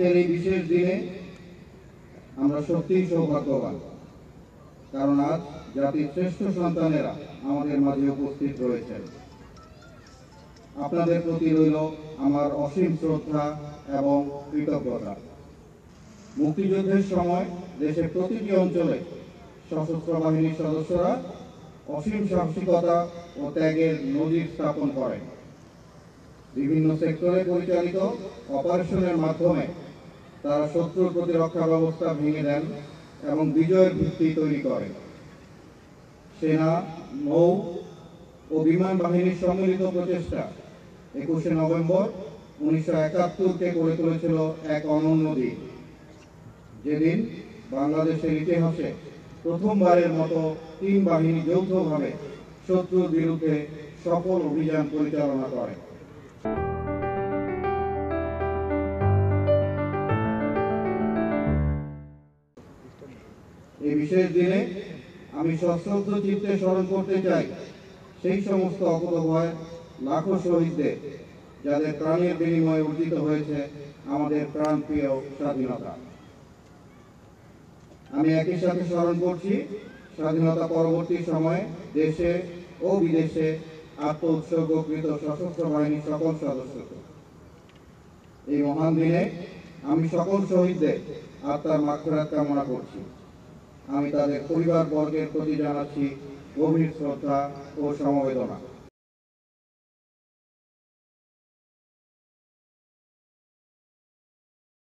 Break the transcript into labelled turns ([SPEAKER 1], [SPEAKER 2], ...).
[SPEAKER 1] আজকের এই বিশেষ দিনে আমরা সত্যিই সৌভাগ্যবান, কারণ আজ জাতির শ্রেষ্ঠ সন্তানেরা আমাদের মাঝে উপস্থিত রয়েছেন। আপনাদের প্রতি রইল আমার অসীম শ্রদ্ধা এবং কৃতজ্ঞতা। মুক্তিযুদ্ধের সময় দেশের প্রতিটি অঞ্চলে সশস্ত্র বাহিনীর সদস্যরা অসীম সাহসিকতা ও ত্যাগের নজির স্থাপন করেন। বিভিন্ন সেক্টরে পরিচালিত অপারেশনের মাধ্যমে তারা শত্রুর প্রতিরক্ষা ব্যবস্থা ভেঙে দেন এবং বিজয়ের ভিত্তি তৈরি করেন। সেনা, নৌ ও বিমান বাহিনীর সম্মিলিত প্রচেষ্টা 21শে নভেম্বর 1971-কে করে তুলেছিল এক অনন্য দিন, যেদিন বাংলাদেশের ইতিহাসে প্রথমবারের মতো 3 বাহিনী যৌথভাবে শত্রুর বিরুদ্ধে সফল অভিযান পরিচালনা করে। এই বিশেষ দিনে আমি সশ্রদ্ধ চিত্তে স্মরণ করতে চাই সেই সমস্ত অকুতোভয় লাখো শহীদদের, যাদের প্রাণের বিনিময়ে অর্জিত হয়েছে আমাদের প্রাণপ্রিয় স্বাধীনতা। আমি একই সাথে স্মরণ করছি স্বাধীনতা পরবর্তী সময়ে দেশে ও বিদেশে আত্ম উৎসর্গকৃত সশস্ত্র বাহিনীর সকল সদস্যকে। এই মহান দিনে আমি সকল শহীদদের আত্মার মাগফিরাত কামনা করছি। আমি তাদের পরিবার বর্গের প্রতি জানাচ্ছি গভীর শ্রদ্ধা ও সমবেদনা।